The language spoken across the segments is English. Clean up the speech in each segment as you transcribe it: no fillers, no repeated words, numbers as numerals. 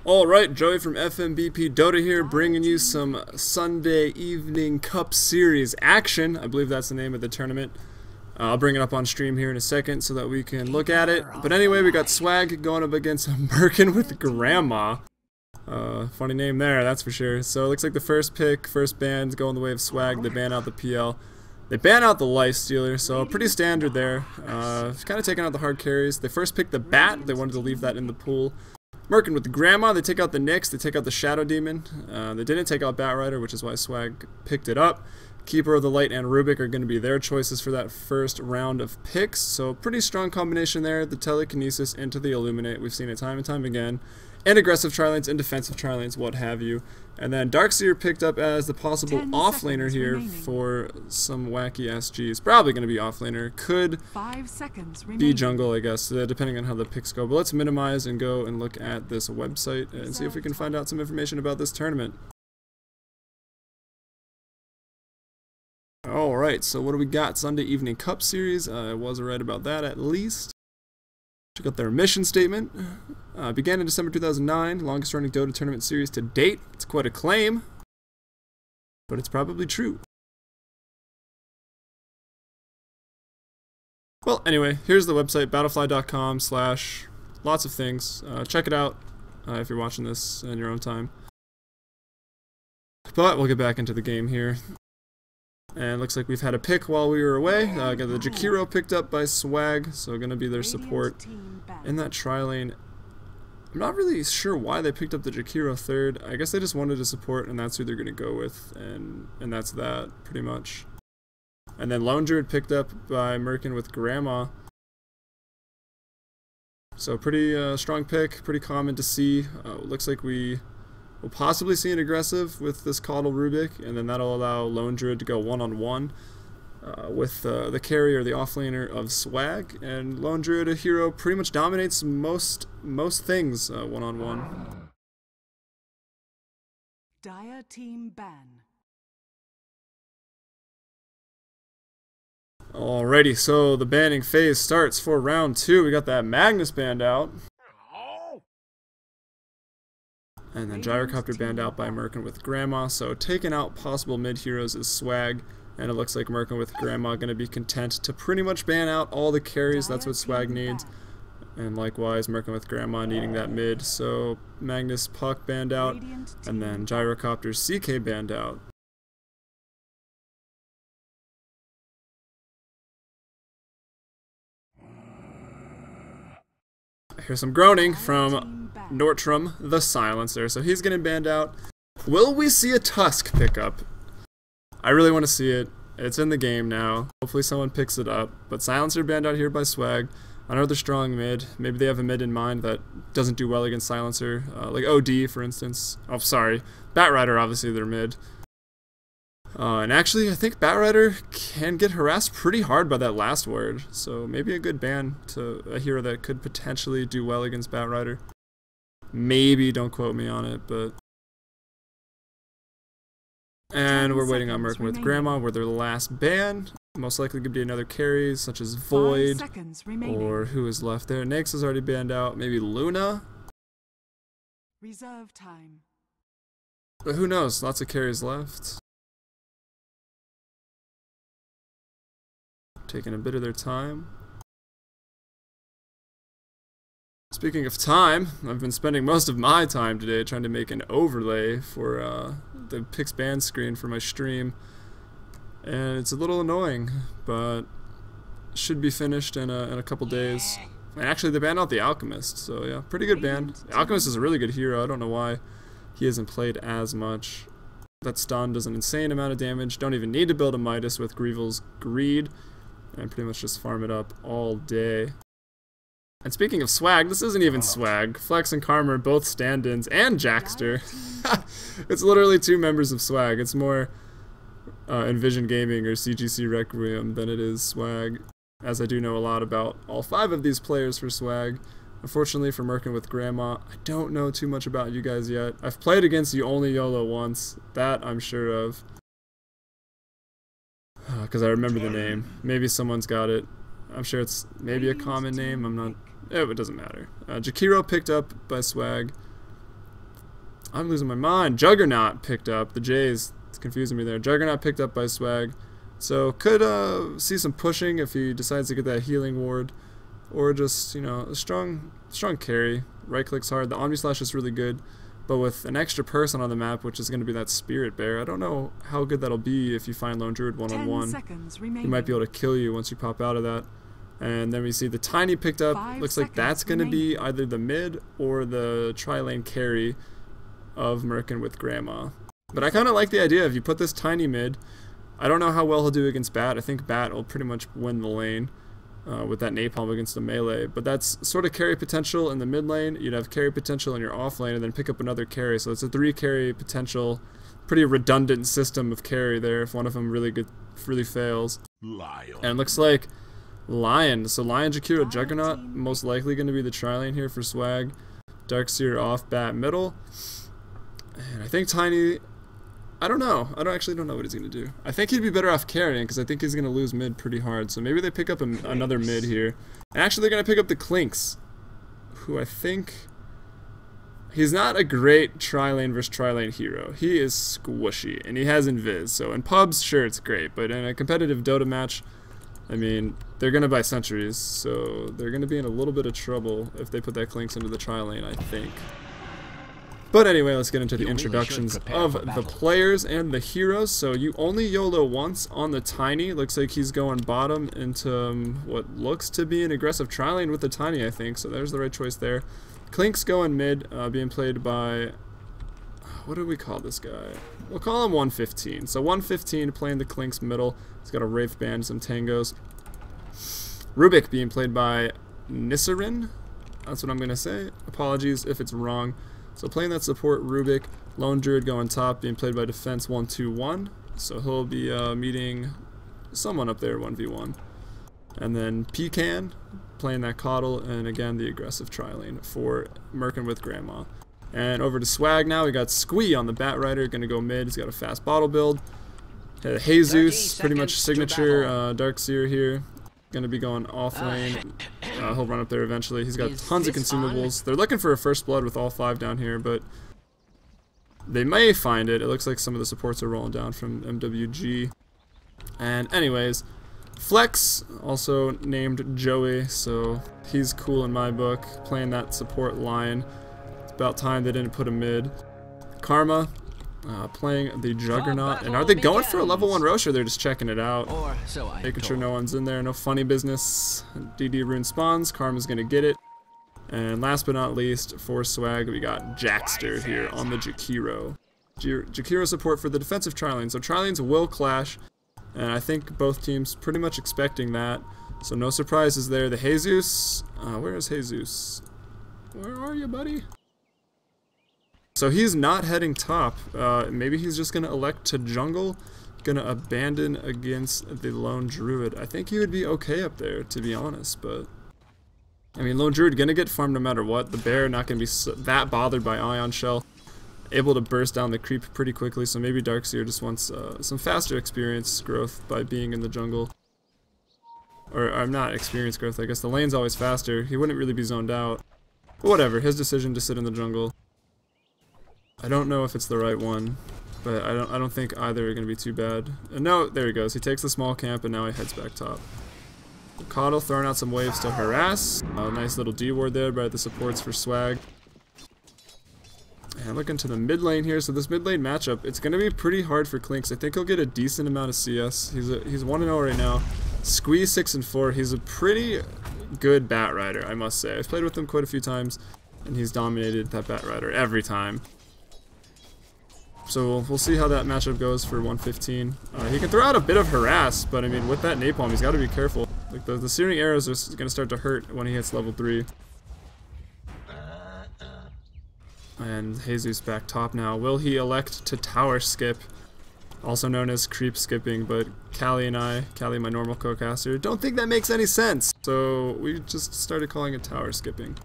Alright, Joey from FMBP Dota here, bringing you some Sunday evening Cup Series action. I believe that's the name of the tournament. I'll bring it up on stream here in a second so that we can look at it. But anyway, we got Swag going up against Merkin with Grandma. Funny name there, that's for sure. So it looks like the first pick, first ban's going the way of Swag. They ban out the PL. They ban out the Lifestealer, so pretty standard there. Kind of taking out the hard carries. They first picked the Bat. They wanted to leave that in the pool. Merkin with the Grandma, they take out the Nyx, they take out the Shadow Demon. They didn't take out Batrider, which is why Swag picked it up. Keeper of the Light and Rubik are going to be their choices for that first round of picks. So pretty strong combination there. The Telekinesis into the Illuminate, we've seen it time and time again. And aggressive tri-lanes and defensive tri-lanes, what have you. And then Darkseer picked up as the possible offlaner here for some wacky SGs. Probably going to be offlaner. Could 5 seconds be jungle, I guess, depending on how the picks go. But let's minimize and go and look at this website and see if we can find out some information about this tournament. Alright, so what do we got? Sunday Evening Cup Series. I was right about that at least. Check out their mission statement. Began in December 2009, longest running Dota tournament series to date. It's quite a claim, but it's probably true. Well, anyway, here's the website, battlefly.com/ lots of things. Check it out if you're watching this in your own time. But we'll get back into the game here. And looks like we've had a pick while we were away. Got the Jakiro picked up by Swag, so going to be their support in that tri-lane. I'm not really sure why they picked up the Jakiro third. I guess they just wanted to support, and that's who they're going to go with, and that's that, pretty much. And then Lone Druid picked up by Merkin with Grandma. So pretty strong pick, pretty common to see. Looks like we'll possibly see an aggressive with this Caudal Rubik, and then that'll allow Lone Druid to go one-on-one with the carry or the offlaner of Swag. And Lone Druid, a hero, pretty much dominates most things one-on-one. Dire team ban. Alrighty, so the banning phase starts for round 2. We got that Magnus banned out. And then Gyrocopter banned out by Merkin with Grandma. So taking out possible mid-heroes is Swag. And it looks like Merkin with Grandma going to be content to pretty much ban out all the carries. That's what Swag needs. And likewise, Merkin with Grandma needing that mid. So Magnus Puck banned out. And then Gyrocopter CK banned out. Here's some groaning from Nortrum, the Silencer. So he's getting banned out. Will we see a Tusk pickup? I really want to see it. It's in the game now. Hopefully someone picks it up. But Silencer banned out here by Swag. Another strong mid. Maybe they have a mid in mind that doesn't do well against Silencer. Like OD, for instance. Oh, sorry. Batrider, obviously, they're mid. And actually, I think Batrider can get harassed pretty hard by that last word. So maybe a good ban to a hero that could potentially do well against Batrider. Maybe, don't quote me on it, but... And we're waiting on Merkin with Grandma. We're their last ban. Most likely could be another carry, such as Void. Or who is left there? Nyx is already banned out. Maybe Luna? Reserve time. But who knows? Lots of carries left. Taking a bit of their time. Speaking of time, I've been spending most of my time today trying to make an overlay for the picks ban screen for my stream, and it's a little annoying, but should be finished in a couple days. And actually, they banned out the Alchemist, so yeah, pretty good ban. The Alchemist is a really good hero. I don't know why he hasn't played as much. That stun does an insane amount of damage. Don't even need to build a Midas with Greevil's Greed. And pretty much just farm it up all day. And speaking of Swag, this isn't even Swag. Flex and Karma are both stand-ins, and Jackster. It's literally 2 members of Swag. It's more Envision Gaming or CGC Requiem than it is Swag, as I do know a lot about all 5 of these players for Swag. Unfortunately for Merkin with Grandma, I don't know too much about you guys yet. I've played against you only YOLO once, that I'm sure of. Because I remember the name. Maybe someone's got it. I'm sure it's maybe a common name. I'm not... Oh, it doesn't matter. Jakiro picked up by Swag. I'm losing my mind. Juggernaut picked up. The J's, it's confusing me there. Juggernaut picked up by Swag. So could see some pushing if he decides to get that healing ward. Or just, you know, a strong carry. Right clicks hard. The Omni Slash is really good. But with an extra person on the map, which is going to be that Spirit Bear, I don't know how good that'll be if you find Lone Druid one-on-one. He might be able to kill you once you pop out of that. And then we see the Tiny picked up. Looks like that's going to be either the mid or the tri-lane carry of Merkin with Grandma. But I kind of like the idea if you put this Tiny mid. I don't know how well he'll do against Bat. I think Bat will pretty much win the lane. With that napalm against the melee, but that's sort of carry potential in the mid lane. You'd have carry potential in your off lane, and then pick up another carry. So it's a 3 carry potential, pretty redundant system of carry there. If one of them really fails, Lion. And it looks like Lion. So Lion, Jakiro, Juggernaut, most likely going to be the tri lane here for Swag. Darkseer off, Bat middle, and I think Tiny. I don't know. I actually don't know what he's going to do. I think he'd be better off carrying because I think he's going to lose mid pretty hard. So maybe they pick up another mid here. And actually, they're going to pick up the Clinks, who I think... He's not a great tri-lane versus tri-lane hero. He is squishy, and he has Invis. So in pubs, sure, it's great. But in a competitive Dota match, I mean, they're going to buy sentries. So they're going to be in a little bit of trouble if they put that Clinks into the tri-lane, I think. But anyway, let's get into the introductions of the players and the heroes. So you only YOLO once on the Tiny. Looks like he's going bottom into what looks to be an aggressive tri-lane with the Tiny, I think. So there's the right choice there. Clink's going mid, being played by... What do we call this guy? We'll call him 115. So 115 playing the Clink's middle. He's got a Wraith Band, some tangos. Rubik being played by Nissarin. That's what I'm going to say. Apologies if it's wrong. So playing that support, Rubik. Lone Druid going top, being played by Defense 121. So he'll be meeting someone up there 1v1. And then Pecan playing that Coddle, and again the aggressive tri-lane for Merkin with Grandma. And over to Swag now, we got Squee on the Bat Rider, going to go mid. He's got a fast bottle build. Jesus, pretty much signature Darkseer here. Going to be going off lane. He'll run up there eventually. He's got tons of consumables. They're looking for a first blood with all 5 down here, but they may find it. It looks like some of the supports are rolling down from MwG. And anyways, Flex, also named Joey, so he's cool in my book, playing that support line. It's about time they didn't put him mid. Karma, playing the Juggernaut. And are they going for a level 1 Rosh, or they're just checking it out? Making sure no one's in there, no funny business. DD Rune spawns, Karma's gonna get it. And last but not least, for Swag, we got Jackster here on the Jakiro. Jakiro support for the defensive tri-lane. So tri-lanes will clash, and I think both teams pretty much expecting that. So no surprises there. The Jesus, where is Jesus? Where are you, buddy? So he's not heading top. Maybe he's just going to elect to jungle. Going to abandon against the Lone Druid. I think he would be okay up there, to be honest. But, I mean, Lone Druid going to get farmed no matter what. The bear not going to be that bothered by Ion Shell. Able to burst down the creep pretty quickly. So maybe Darkseer just wants some faster experience growth by being in the jungle. Or not experience growth, I guess. The lane's always faster. He wouldn't really be zoned out. But whatever, his decision to sit in the jungle. I don't know if it's the right one, but I don't think either are going to be too bad. And no, there he goes. He takes the small camp, and now he heads back top. Coddle throwing out some waves to harass. Nice little D ward there by the supports for Swag. And looking to the mid lane here. So this mid lane matchup, it's going to be pretty hard for Clinks. I think he'll get a decent amount of CS. He's 1-0 right now. Squeeze 6-4. He's a pretty good Bat Rider, I must say. I've played with him quite a few times, and he's dominated that Bat Rider every time. So we'll see how that matchup goes for 115. He can throw out a bit of harass, but I mean, with that napalm, he's got to be careful. Like the searing arrows are going to start to hurt when he hits level 3. And Jesus back top now. Will he elect to tower skip? Also known as creep skipping, but Callie, my normal co-caster, don't think that makes any sense. So we just started calling it tower skipping.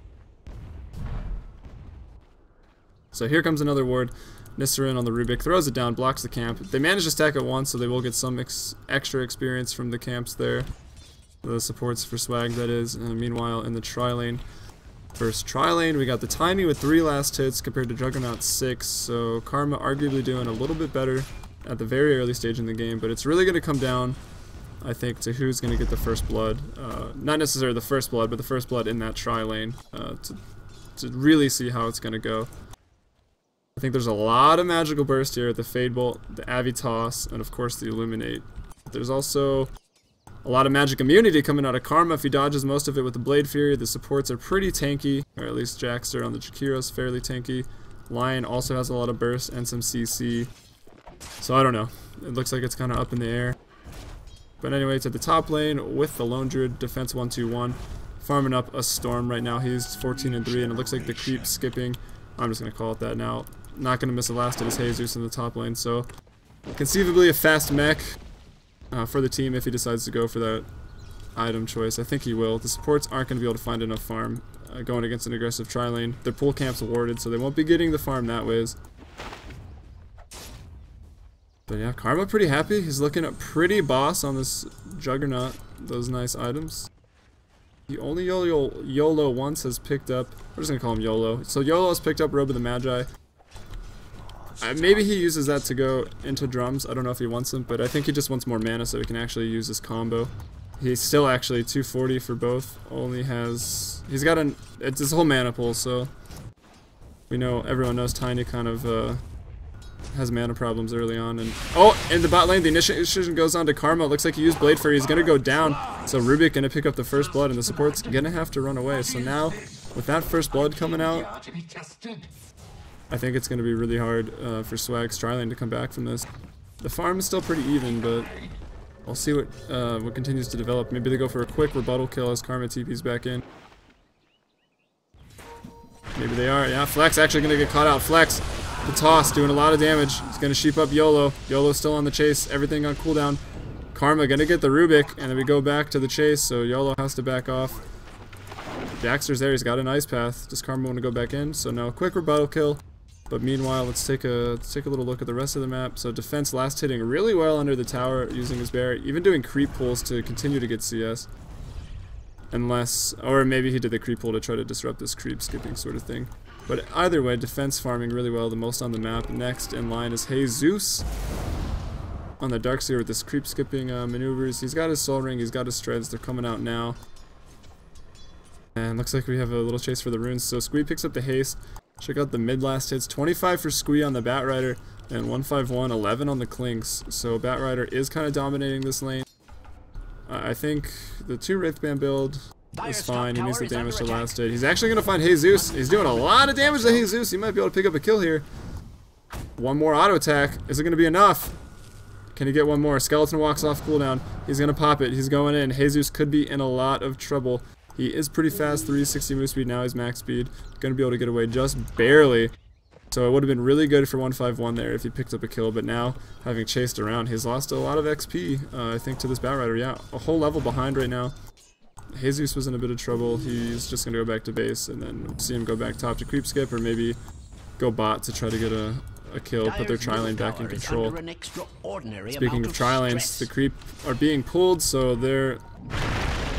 So here comes another ward. Nissarin on the Rubik, throws it down, blocks the camp. They manage to stack it once, so they will get some extra experience from the camps there. The supports for Swag, that is. Meanwhile, in the tri-lane, First tri-lane, we got the Tiny with 3 last hits compared to Juggernaut's 6, so Karma arguably doing a little bit better at the very early stage in the game, but it's really going to come down, I think, to who's going to get the first blood. Not necessarily the first blood, but the first blood in that tri-lane to really see how it's going to go. I think there's a lot of magical burst here, the Fade Bolt, the Avi Toss, and of course the Illuminate. There's also a lot of magic immunity coming out of Karma if he dodges most of it with the Blade Fury. The supports are pretty tanky, or at least Jaxter on the Jakiro is fairly tanky. Lion also has a lot of burst and some CC. So I don't know. It looks like it's kind of up in the air. But anyway, to the top lane with the Lone Druid, defense 1-2-1. Farming up a Storm right now. He's 14-3, and it looks like the creep skipping. I'm just going to call it that now. Not going to miss a last hit as Jesus in the top lane. So conceivably a fast mech for the team if he decides to go for that item choice. I think he will. The supports aren't going to be able to find enough farm going against an aggressive tri-lane. Their pool camp's warded, so they won't be getting the farm that ways. But yeah, Karma pretty happy. He's looking at pretty boss on this Juggernaut. Those nice items. The only YOLO once has picked up, we're just going to call him YOLO. So YOLO has picked up Robe of the Magi. Maybe he uses that to go into drums. I don't know if he wants them, but I think he just wants more mana so he can actually use his combo. He's still actually 240 for both. Only has, he's got it's his whole mana pool, so we know, everyone knows Tiny kind of has mana problems early on. And oh, in the bot lane, the initiation goes on to Karma. Looks like he used Blade Fury. He's gonna go down. So Rubik gonna pick up the first blood, and the support's gonna have to run away. So now, with that first blood coming out, I think it's gonna be really hard for Swag's tri-lane to come back from this. The farm is still pretty even, but I'll see what continues to develop. Maybe they go for a quick rebuttal kill as Karma TP's back in. Maybe they are. Yeah, Flex actually gonna get caught out. Flex. The toss, doing a lot of damage. He's going to sheep up YOLO. YOLO's still on the chase. Everything on cooldown. Karma going to get the Rubik, and then we go back to the chase, so YOLO has to back off. Jaxter's there. He's got an ice path. Does Karma want to go back in? So no, quick rebuttal kill. But meanwhile, let's take a little look at the rest of the map. So defense last hitting really well under the tower using his bear. Even doing creep pulls to continue to get CS. Unless, or maybe he did the creep pull to try to disrupt this creep skipping sort of thing. But either way, defense farming really well, the most on the map. Next in line is Jesus on the Darkseer with this creep skipping maneuvers. He's got his Soul Ring, he's got his Shreds, they're coming out now. And looks like we have a little chase for the runes. So Squee picks up the haste. Check out the mid last hits. 25 for Squee on the Batrider, and 151, 11 on the Clinks. So Batrider is kind of dominating this lane. I think the 2 Wraithband build is fine. He needs the damage to last hit. He's actually going to find Jesus. He's doing a lot of damage to Jesus. He might be able to pick up a kill here. One more auto attack. Is it going to be enough? Can he get one more? Skeleton walks off cooldown. He's going to pop it. He's going in. Jesus could be in a lot of trouble. He is pretty fast. 360 move speed. Now he's max speed. Going to be able to get away just barely. So it would have been really good for 151 there if he picked up a kill, but now, having chased around, he's lost a lot of XP, I think, to this Batrider. Yeah, a whole level behind right now. Jesus was in a bit of trouble. He's just going to go back to base, and then see him go back top to creep skip, or maybe go bot to try to get a kill, put their tri-lane back in control. Speaking of tri-lanes, the creep are being pulled, so their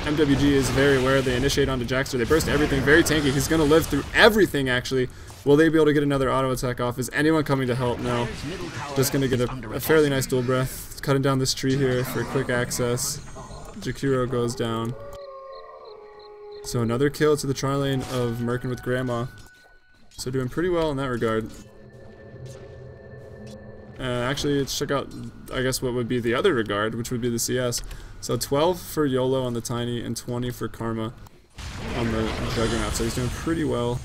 MwG is very aware. They initiate onto Jaxter. They burst everything, very tanky. He's going to live through everything, actually. Will they be able to get another auto attack off? Is anyone coming to help? No. Just going to get a fairly nice dual breath. Cutting down this tree here for quick access. Jakiro goes down. So another kill to the tri-lane of Merkin with Grandma. So doing pretty well in that regard. Actually, let's check out, I guess, what would be the other regard, which would be the CS. So 12 for YOLO on the Tiny and 20 for Karma on the Juggernaut. So he's doing pretty well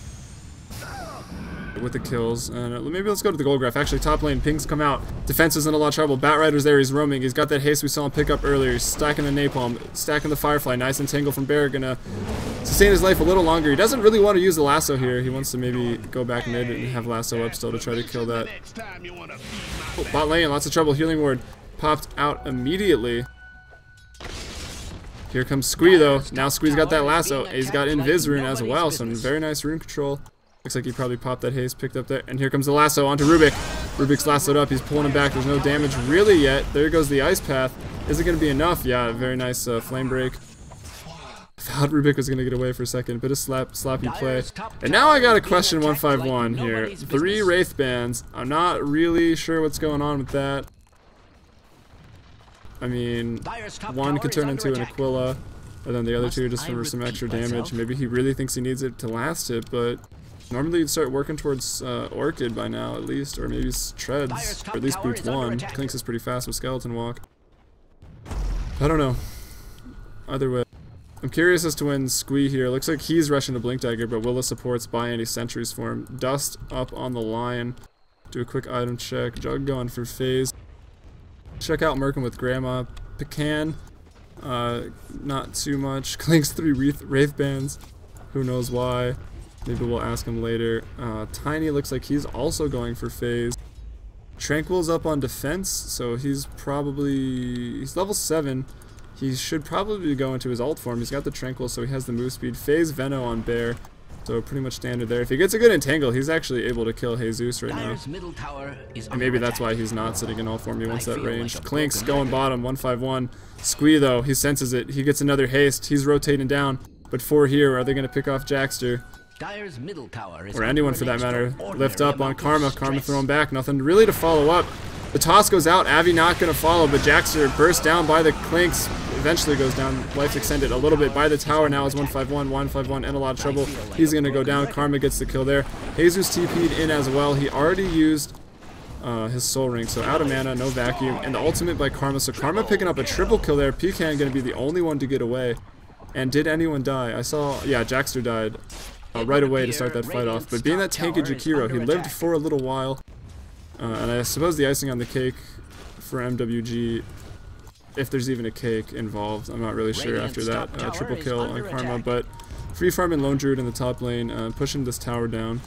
with the kills. And maybe let's go to the gold graph. Actually, top lane, pings come out. Defense is in a lot of trouble. Batrider's there, he's roaming. He's got that haste we saw him pick up earlier. He's stacking the napalm, stacking the Firefly. Nice entangle from Bear, gonna sustain his life a little longer. He doesn't really want to use the lasso here. He wants to maybe go back mid and have lasso up still to try to kill that. Oh, bot lane, lots of trouble. Healing ward popped out immediately. Here comes Squee though. Now Squee's got that lasso. He's got Invis rune as well, so very nice rune control. Looks like he probably popped that haste, picked up there, and here comes the lasso onto Rubik. Rubik's lassoed up, he's pulling him back. There's no damage really yet. There goes the ice path. Is it going to be enough? Yeah, very nice flame break. thought Rubik was going to get away for a second. Bit of sloppy play. And now I got to question 151 here. 3 Wraith Bands. I'm not really sure what's going on with that. I mean, one could turn into an Aquila, and then the other 2 just for some extra damage. Maybe he really thinks he needs it to last it, but normally you'd start working towards Orchid by now at least, or maybe Treads, or at least Boots 1. Clinks is pretty fast with Skeleton Walk. I don't know. Either way. I'm curious as to when Squee here. Looks like he's rushing to Blink Dagger, but Willa supports by any sentries for him. Dust up on the line. Do a quick item check. Jug going for phase. Check out Merkin with Grandma. Pecan. Not too much. Clinks 3 Wraith Bands. Who knows why. Maybe we'll ask him later. Tiny looks like he's also going for phase. Tranquil's up on defense, so he's level 7. He should probably go into his ult form. He's got the Tranquil, so he has the move speed. Phase Veno on Bear, so pretty much standard there. If he gets a good entangle, he's actually able to kill Jesus right now. And maybe that's why he's not sitting in ult form. He wants that range. Clinks going bottom, 151. Squee though, he senses it. He gets another haste. He's rotating down. But 4 here, are they going to pick off Jackster? Or anyone for that matter. Lift up on Karma. Karma throwing back. Nothing really to follow up. The toss goes out. Avi not going to follow, but Jackster bursts down by the Clinks. Eventually goes down. Life extended a little bit by the tower. Now is 151. 151 in a lot of trouble. He's going to go down. Karma gets the kill there. Jesus TP'd in as well. He already used his Soul Ring, so out of mana, no vacuum, and the ultimate by Karma. So Karma picking up a triple kill there. Pecan going to be the only one to get away. And did anyone die? I saw, yeah, Jackster died. Right away to start that fight off, but being that tanky Jakiro, he lived for a little while, and I suppose the icing on the cake for MwG, if there's even a cake involved, I'm not really sure after that triple kill on Karma, but free farming Lone Druid in the top lane, pushing this tower down.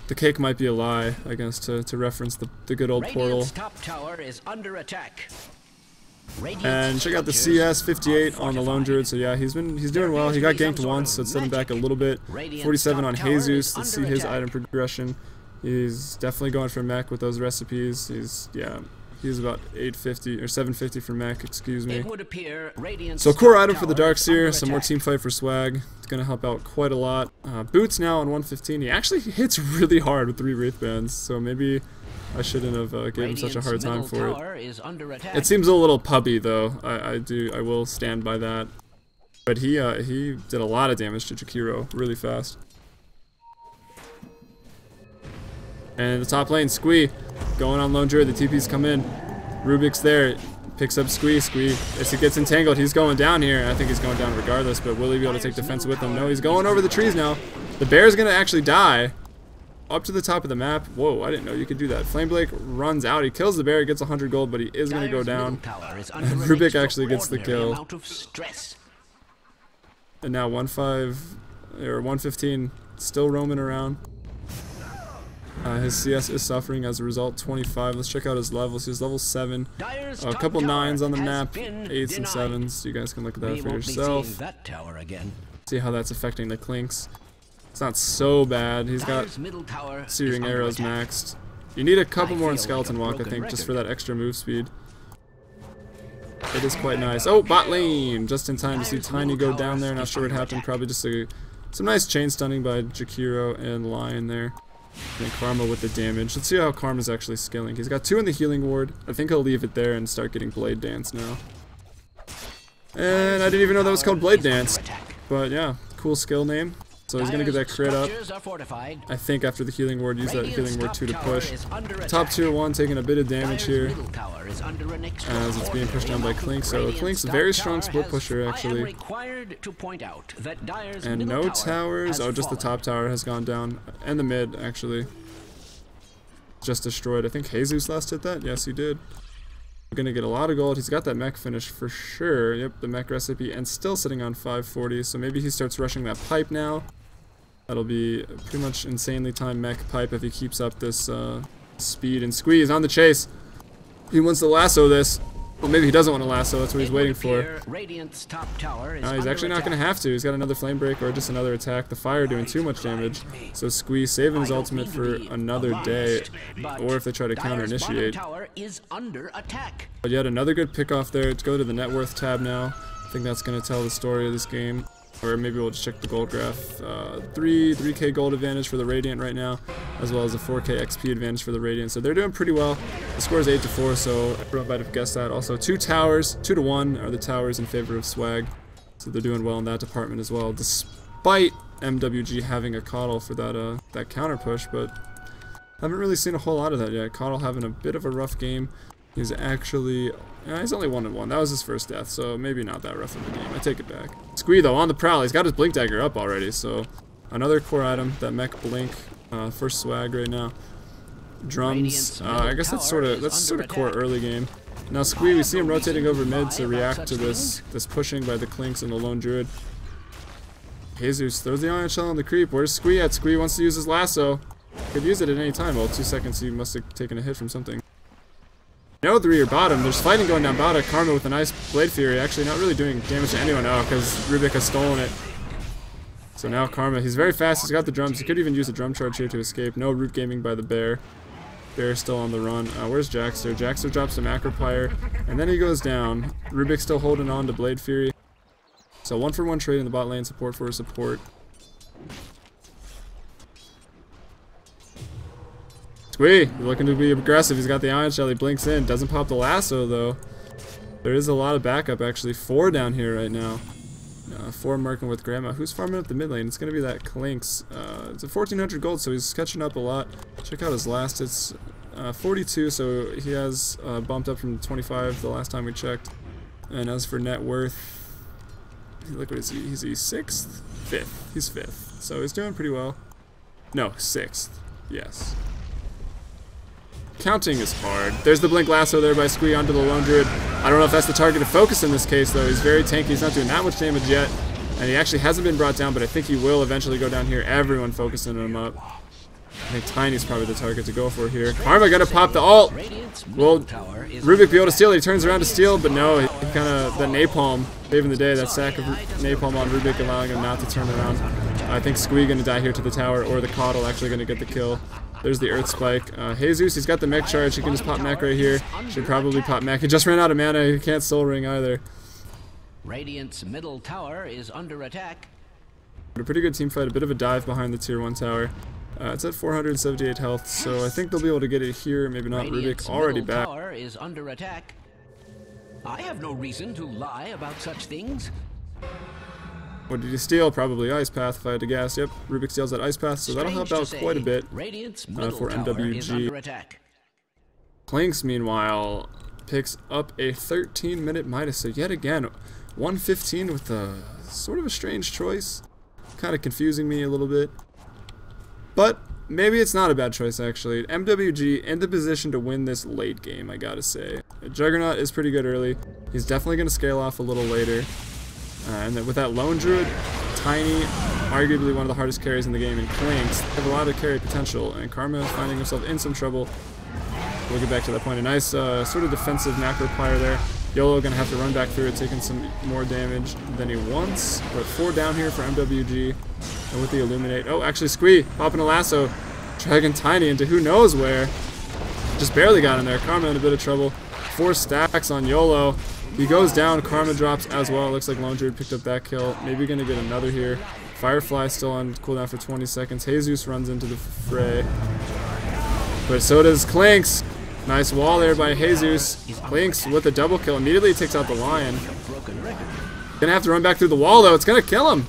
The cake might be a lie, I guess, to reference the good old portal. And check out the CS 58 on the Lone Druid. So yeah, he's doing well. He got ganked once, so it's set him back a little bit. 47 on Jesus. Let's see his item progression. He's definitely going for mech with those recipes. He's about 850 or 750 for mech, excuse me. So core item for the Darkseer, some more team fight for swag. It's gonna help out quite a lot. Boots now on 115. He actually hits really hard with 3 Wraith Bands, so maybe I shouldn't have gave him such a hard time for it. It seems a little pubby though. I will stand by that. But he did a lot of damage to Jakiro really fast. And the top lane, Squee, going on Lone Druid. The TP's come in. Rubik's there, picks up Squee. As he gets entangled, he's going down here. I think he's going down regardless. But will he be able to take defense with him? No, he's going over the trees now. The bear's gonna actually die. Up to the top of the map. Whoa, I didn't know you could do that. Flameblake runs out. He kills the bear, gets 100 gold, but he is going to go down. Rubik actually gets the kill. And now 115 still roaming around. His CS is suffering as a result. 25. Let's check out his levels. He's level 7. A couple 9s on the map. 8s and 7s. You guys can look at that for yourself. See how that's affecting the Clinks. It's not so bad. He's got Searing Arrows maxed. You need a couple more in Skeleton Walk, I think, just for that extra move speed. It is quite nice. Oh, bot lane! Just in time to see Tiny go down there. Not sure what happened. Probably just some nice chain stunning by Jakiro and Lion there. And Karma with the damage. Let's see how Karma's actually skilling. He's got 2 in the healing ward. I think he'll leave it there and start getting Blade Dance now. And I didn't even know that was called Blade Dance. But yeah, cool skill name. So he's going to get that crit up. I think after the healing ward, use that healing ward 2 to push. Top tier 1 taking a bit of damage here as it's being pushed down by Clink. So Clink's a very strong split pusher actually. And no towers. Oh, just the top tower has gone down. And the mid actually. Just destroyed. I think Jesus last hit that. Yes, he did. We're going to get a lot of gold. He's got that mech finish for sure. Yep, the mech recipe. And still sitting on 540. So maybe he starts rushing that pipe now. That'll be pretty much insanely timed mech pipe if he keeps up this speed and squeeze on the chase. He wants to lasso this. Well, maybe he doesn't want to lasso. That's what he's waiting for. No, he's actually not going to have to. He's got another flame break or just another attack. The fire doing too much damage. So squeeze saving his ultimate for another day. Or if they try to counter initiate. But yet another good pick off there. Let's go to the net worth tab now. I think that's going to tell the story of this game. Or maybe we'll just check the gold graph. 3K gold advantage for the Radiant right now, as well as a 4K XP advantage for the Radiant. So they're doing pretty well. The score is 8-4, so everyone might have guessed that. Also, 2 towers, 2-1 are the towers in favor of Swag. So they're doing well in that department as well, despite MwG having a Coddle for that counter push, but haven't really seen a whole lot of that yet. Coddle having a bit of a rough game. He's actually, he's only 1-1. That was his first death, so maybe not that rough of a game. I take it back. Squee though, on the prowl. He's got his Blink Dagger up already, so another core item, that Mech Blink for Swag right now. Drums, I guess that's sort of core early game. Now Squee, we see him rotating over mid to react to this pushing by the Clinks and the Lone Druid. Jesus throws the Ion Shell on the creep. Where's Squee at? Squee wants to use his lasso. Could use it at any time. Well, 2 seconds, he must have taken a hit from something. No 3 or bottom. There's fighting going down bottom. Karma with a nice Blade Fury. Actually not really doing damage to anyone now because Rubik has stolen it. So now Karma, he's very fast. He's got the drums. He could even use a drum charge here to escape. No root gaming by the Bear. Bear still on the run. Where's Jaxter? Jaxter drops a Macropire. And then he goes down. Rubik still holding on to Blade Fury. So 1-for-1 trade in the bot lane, support for support. Squee, he's looking to be aggressive. He's got the Ion Shell. He blinks in. Doesn't pop the lasso though. There is a lot of backup actually. 4 down here right now. 4 marking with Grandma. Who's farming up the mid lane? It's gonna be that Clinks. It's a 1400 gold, so he's catching up a lot. Check out his last. It's 42, so he has bumped up from 25 the last time we checked. And as for net worth, look what is he? He's 6th? 5th. He's 5th. So he's doing pretty well. No, 6th. Yes. Counting is hard. There's the Blink Lasso there by Squee onto the Lone Druid. I don't know if that's the target to focus in this case though. He's very tanky. He's not doing that much damage yet. And he actually hasn't been brought down, but I think he will eventually go down here. Everyone focusing him up. I think Tiny's probably the target to go for here. Karma gonna pop the ult. Will Rubik be able to steal? He turns around to steal, but no, he kind of, the napalm, saving the day, that sack of napalm on Rubik allowing him not to turn around. I think Squee gonna die here to the tower, or the Coddle actually gonna get the kill. There's the Earth Spike. Jesus, he's got the mech charge. He can just pop mech right here. Should probably pop mech. He just ran out of mana. He can't Soul Ring either. Radiant's middle tower is under attack. A pretty good team fight. A bit of a dive behind the tier 1 tower. It's at 478 health, so I think they'll be able to get it here. Maybe not. Rubik already back. Tower is under attack. I have no reason to lie about such things. What did he steal? Probably Ice Path if I had to guess. Yep, Rubik steals that Ice Path, so that'll help out quite a bit for MwG. Clinks, meanwhile, picks up a 13-minute Midas, so yet again, 115 with a sort of a strange choice. Kind of confusing me a little bit. But maybe it's not a bad choice, actually. MwG in the position to win this late game, I gotta say. Juggernaut is pretty good early. He's definitely going to scale off a little later. And then with that Lone Druid, Tiny, arguably one of the hardest carries in the game, and Clinks have a lot of carry potential, and Karma is finding himself in some trouble. We'll get back to that point. A nice sort of defensive macro pyre there. YOLO gonna have to run back through it, taking some more damage than he wants. But 4 down here for MwG. And with the Illuminate, oh, actually Squee popping a lasso, dragging Tiny into who knows where. Just barely got in there. Karma in a bit of trouble. 4 stacks on YOLO. He goes down, Karma drops as well. It looks like Lone Druid picked up that kill. Maybe gonna get another here. Firefly still on cooldown for 20 seconds. Jesus runs into the fray. But so does Clinks. Nice wall there by Jesus. Clinks with a double kill. Immediately takes out the Lion. Gonna have to run back through the wall though. It's gonna kill him.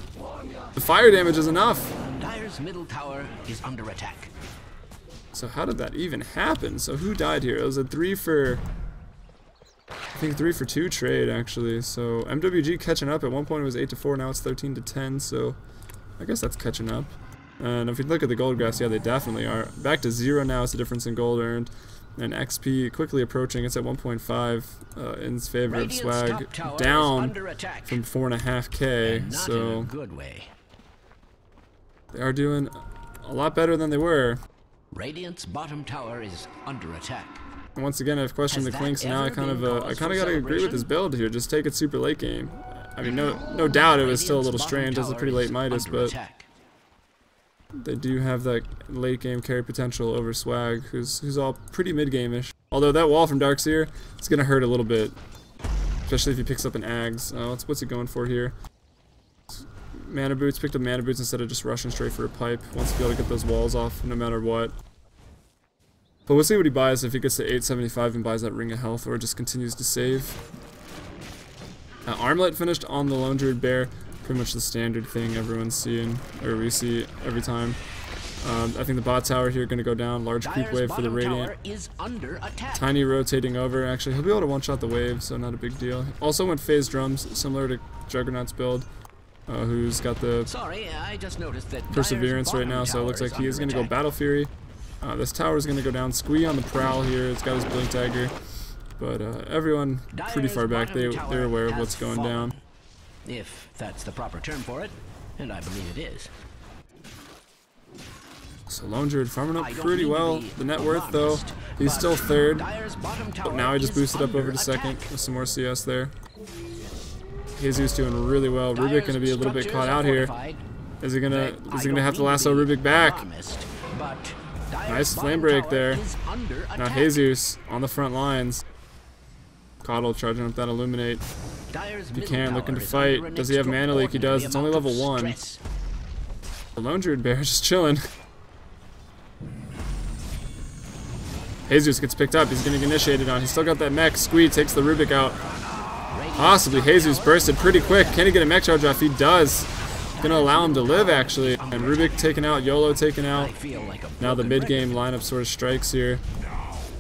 The fire damage is enough. Dire's middle tower is under attack. So how did that even happen? So who died here? It was a 3 for... I think 3 for 2 trade actually. So MwG catching up. At one point it was 8-4, now it's 13-10. So I guess that's catching up. And if you look at the gold graphs, yeah, they definitely are. Back to 0 now is the difference in gold earned. And XP quickly approaching. It's at 1.5 in favor of Swag, down from 4.5k. So they are doing a lot better than they were. Radiant's bottom tower is under attack. And once again, I've questioned the Clinks, and now I kind of gotta agree with his build here. Just take it super late game. I mean, no doubt it was still a little strange. It was a pretty late Midas, but they do have that late game carry potential over Swag, who's all pretty mid game-ish. Although that wall from Darkseer is gonna hurt a little bit. especially if he picks up an Ags. What's he going for here? Mana Boots, picked up Mana Boots instead of just rushing straight for a pipe. Wants to be able to get those walls off no matter what. But we'll see what he buys if he gets to 875 and buys that Ring of Health, or just continues to save. Armlet finished on the Lone Druid Bear. Pretty much the standard thing everyone's seeing, or we see every time. I think the bot tower here going to go down. Large creep wave for the Radiant. Tiny rotating over. Actually, he'll be able to one-shot the wave, so not a big deal. Also went phase drums, similar to Juggernaut's build. Who's got the Perseverance right now, so it looks like he is going to go Battle Fury. This tower is going to go down. Squee on the prowl here. It's got his Blink Dagger. But everyone pretty far back, they're aware of what's going down. If that's the proper term for it, and I believe it is. So Lone Druid farming up pretty well. The net worth, though, he's still third. But now he just boosted up over to second with some more CS there. Jesus doing really well. Rubik going to be a little bit caught out here. Is he gonna have to lasso Rubik back? Nice flame break there. Now Jesus on the front lines. Coddle charging up that Illuminate. If he can, looking to fight. Does he have Mana Leak? He does. It's only level 1. The Lone Druid Bear just chilling. Jesus gets picked up. He's getting initiated on. He's still got that mech. Squee takes the Rubik out. Possibly Jesus bursted pretty quick. Can he get a mech charge off? He does. Gonna allow him to live, actually. And Rubik taken out. YOLO taken out. Now the mid-game lineup sort of strikes here.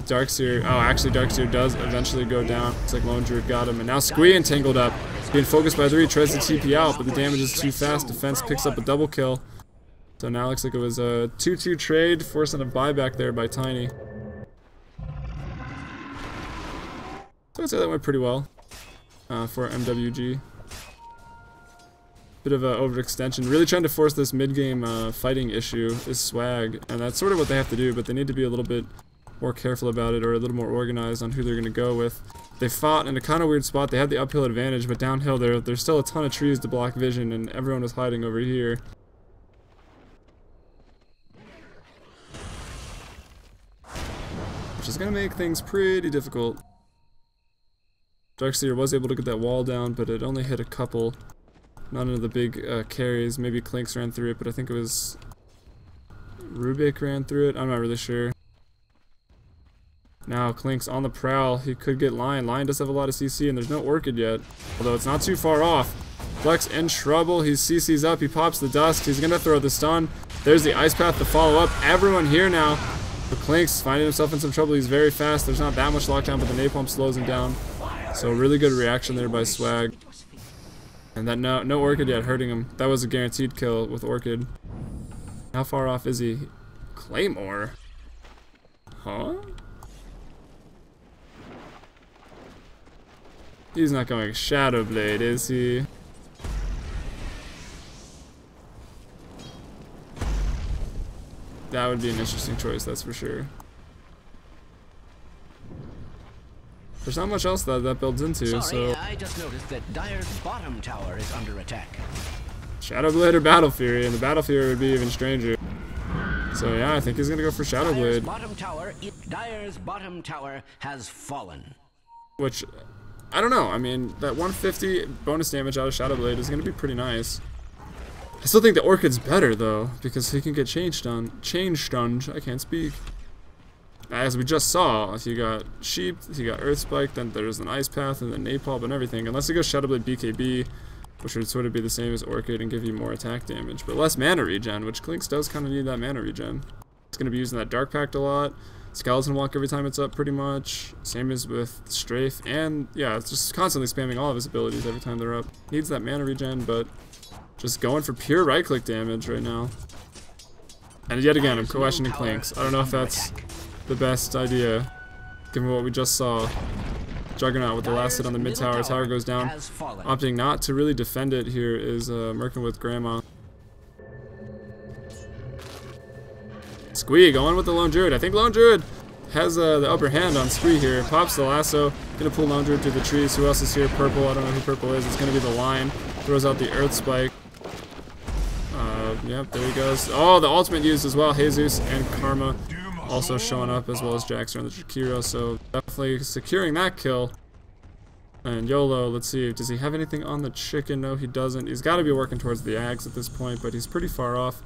Darkseer. Oh, actually Darkseer does eventually go down. It's like Lone Druid got him. And now Squee entangled up. Being focused by 3. Tries to TP out, but the damage is too fast. Defense picks up a double kill. So now it looks like it was a 2-2 trade, forcing a buyback there by Tiny. So I'd say that went pretty well for MwG. Bit of an overextension. Really trying to force this mid-game fighting issue is swag, and that's sort of what they have to do, but they need to be a little bit more careful about it, or a little more organized on who they're going to go with. They fought in a kind of weird spot. They had the uphill advantage, but downhill there's still a ton of trees to block vision, and everyone was hiding over here. Which is going to make things pretty difficult. Darkseer was able to get that wall down, but it only hit a couple. None of the big carries. Maybe Clinks ran through it, but I think it was Rubik ran through it. I'm not really sure. Now Clinks on the prowl. He could get Lion. Lion does have a lot of CC, and there's no Orchid yet. Although it's not too far off. Flex in trouble. He CC's up. He pops the dust. He's going to throw the stun. There's the Ice Path to follow up. Everyone here now. But Clinks finding himself in some trouble. He's very fast. There's not that much lockdown, but the Napalm slows him down. So really good reaction there by Swag. And that no Orchid yet hurting him. That was a guaranteed kill with Orchid. How far off is he? Claymore? Huh? He's not going Shadow Blade, is he? That would be an interesting choice, that's for sure. There's not much else that builds into, so... I just noticed that Dire's bottom tower is under attack. Shadow Blade or Battle Fury, and the Battle Fury would be even stranger. So yeah, I think he's gonna go for Shadow Blade. Dire's bottom tower has fallen. Which, I don't know, I mean, that 150 bonus damage out of Shadow Blade is gonna be pretty nice. I still think the Orchid's better, though, because he can get Change Stunge, I can't speak. As we just saw, he got Sheep, he got Earth Spike, then there's an Ice Path, and then Napalm and everything. Unless he goes Shadow Blade BKB, which would sort of be the same as Orchid and give you more attack damage, but less mana regen, which Clinks does kind of need that mana regen. It's going to be using that Dark Pact a lot, Skeleton Walk every time it's up pretty much, same as with Strafe, and yeah, it's just constantly spamming all of his abilities every time they're up. Needs that mana regen, but just going for pure right-click damage right now. And yet again, I'm questioning Clinks. I don't know if that's the best idea, given what we just saw. Juggernaut with the last hit on the mid tower. Tower goes down. Opting not to really defend it here is Merkin with Grandma. Squee going with the Lone Druid. I think Lone Druid has the upper hand on Squee here. Pops the lasso. Gonna pull Lone Druid through the trees. Who else is here? Purple. I don't know who Purple is. It's gonna be the Lion. Throws out the Earth Spike. Yep, there he goes. Oh, the ultimate used as well. Jesus and Karma also showing up, as well as Jaxer and the Jakiro, so definitely securing that kill. And YOLO, let's see, does he have anything on the chicken? No, he doesn't. He's got to be working towards the Ags at this point, but he's pretty far off.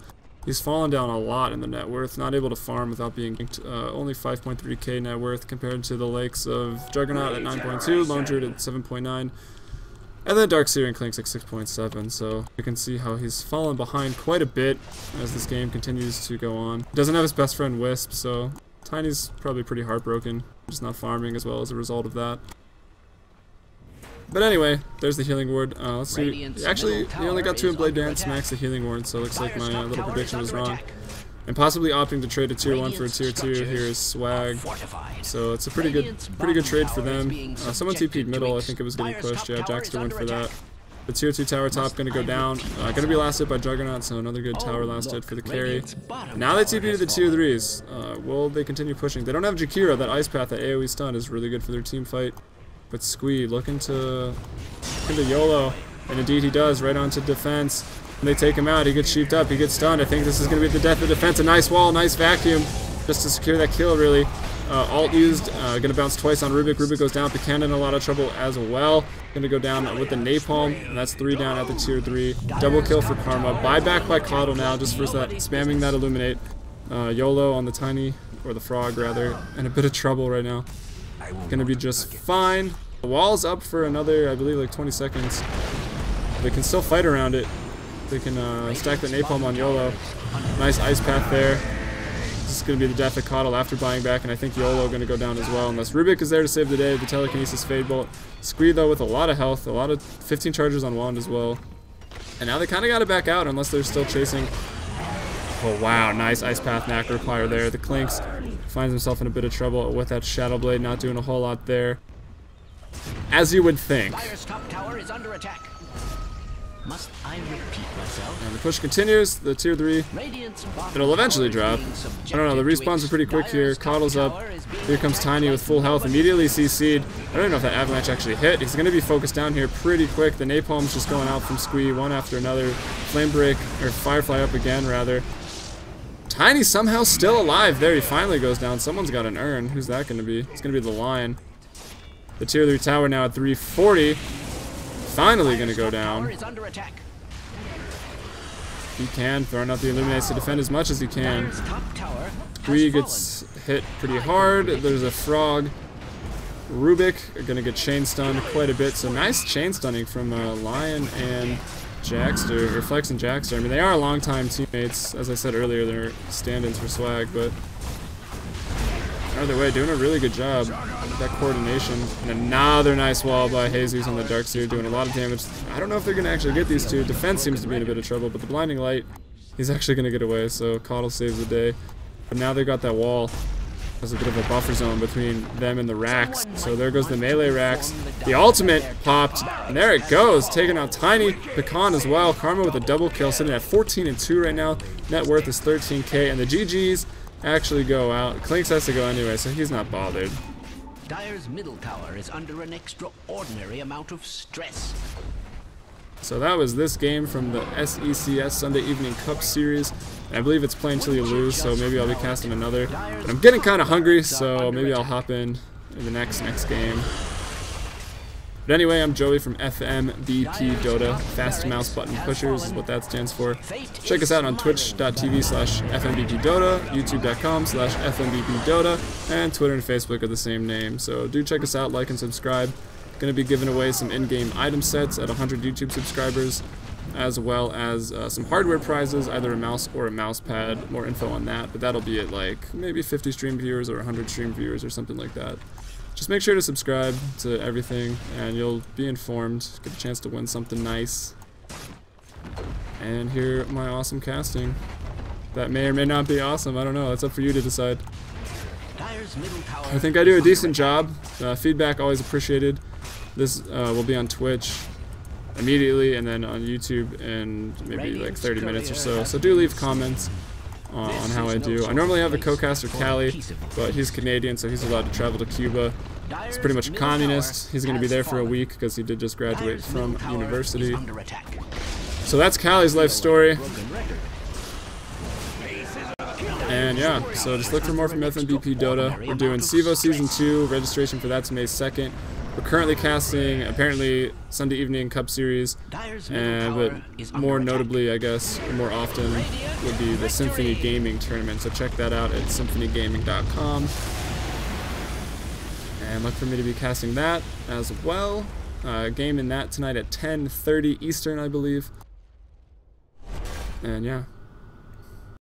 He's fallen down a lot in the net worth, not able to farm without being only 5.3k net worth compared to the likes of Juggernaut at 9.2, Lone Druid at 7.9, and then Darkseer and Clinks at 6.7, so you can see how he's fallen behind quite a bit as this game continues to go on. He doesn't have his best friend Wisp, so Tiny's probably pretty heartbroken, just not farming as well as a result of that. But anyway, there's the healing ward. Let's see. Actually, he only got 2 in Blade Dance, max the healing ward, so it looks like my little prediction was wrong. And possibly opting to trade a tier 1 for a tier 2. Here's Swag. So it's a pretty good trade for them. Someone TP'd middle. I think it was getting pushed. Yeah, Jackster went for that. The tier 2 tower top going to go down. Going to be last hit by Juggernaut, so another good tower last hit for the carry. Now they TP to the tier 3s. Will they continue pushing? They don't have Jakiro. That Ice Path, that AoE stun is really good for their team fight. But Squee looking to YOLO, and indeed he does, right onto defense. And they take him out, he gets sheeped up, he gets stunned. I think this is going to be the death of defense. A nice wall, nice vacuum, just to secure that kill really. Alt used, going to bounce twice on Rubik. Rubik goes down, Pecan in a lot of trouble as well. Going to go down with the Napalm, and that's 3 down at the tier 3. Double kill for Karma. Buyback by Coddle now, just for that, spamming that Illuminate. YOLO on the Tiny, or the Frog rather, in a bit of trouble right now. Gonna be just fine. The wall's up for another, I believe, like 20 seconds. They can still fight around it. They can stack the Napalm on YOLO. Nice Ice Path there. This is gonna be the death of Coddle after buying back, and I think YOLO gonna go down as well, unless Rubik is there to save the day. The Telekinesis Fade Bolt. Squee though with a lot of health, a lot of 15 charges on Wand as well. And now they kind of got to back out unless they're still chasing. Oh wow, nice Ice Path Knack Require there. The Clinks finds himself in a bit of trouble with that Shadow Blade, not doing a whole lot there. As you would think. Dire's top tower is under attack. Must I repeat myself? And the push continues, the tier 3. It'll eventually drop. I don't know, the respawns are pretty quick here. Coddle's up. Here comes Tiny with full health, immediately CC'd. I don't know if that Avalanche actually hit. He's going to be focused down here pretty quick. The Napalm's just going out from Squee, one after another. Flame Break, or Firefly up again, rather. Tiny somehow still alive. There, he finally goes down. Someone's got an urn. Who's that going to be? It's going to be the Lion. The tier 3 tower now at 340. Finally going to go down. He can, throwing out the Illuminates to defend as much as he can. Squee gets hit pretty hard. There's a Frog. Rubik are going to get chain stunned quite a bit. So nice chain stunning from Lion and Jackster, or Flex and Jackster. I mean, they are longtime teammates. As I said earlier, they're stand-ins for Swag, but either way, doing a really good job with that coordination. And another nice wall by Jesus on the Darkseer, doing a lot of damage. I don't know if they're going to actually get these two. Defense seems to be in a bit of trouble, but the Blinding Light, he's actually going to get away, so Coddle saves the day. But now they've got that wall. There's a bit of a buffer zone between them and the racks. So there goes the melee racks. The ultimate popped, and there it goes, taking out Tiny. Pecan as well. Karma with a double kill, sitting at 14 and 2 right now. Net worth is 13k, and the GGs actually go out. Clinks has to go anyway, so he's not bothered. Dire's middle tower is under an extraordinary amount of stress. So that was this game from the SECS Sunday Evening Cup Series. And I believe it's play until you lose, so maybe I'll be casting another. But I'm getting kind of hungry, so maybe I'll hop in the next game. But anyway, I'm Joey from FMBP Dota. Fast Mouse Button Pushers is what that stands for. Check us out on twitch.tv/FMBPDota, youtube.com/FMBPDota, and Twitter and Facebook are the same name. So do check us out, like and subscribe. Going to be giving away some in-game item sets at 100 YouTube subscribers, as well as some hardware prizes, either a mouse or a mouse pad. More info on that, but that'll be at like maybe 50 stream viewers or 100 stream viewers or something like that. Just make sure to subscribe to everything, and you'll be informed. Get a chance to win something nice. And hear my awesome casting. That may or may not be awesome. I don't know. That's up for you to decide. I think I do a decent job. Feedback always appreciated. This will be on Twitch immediately, and then on YouTube in maybe like 30 minutes or so. So do leave comments on how I do. I normally have a co-caster, Callie, but he's Canadian, so he's allowed to travel to Cuba. He's pretty much a communist. He's going to be there for a week because he did just graduate from university. So that's Callie's life story. And yeah, so just look for more from FMBP Dota. We're doing SEVO Season 2. Registration for that's May 2nd. We're currently casting, apparently, Sunday Evening Cup Series, Dyer's middle but tower is under more attack. notably, I guess, or more often, would be the Symphony Gaming Tournament. So check that out at symphonygaming.com. And look for me to be casting that as well. Game in that tonight at 10:30 Eastern, I believe. And yeah.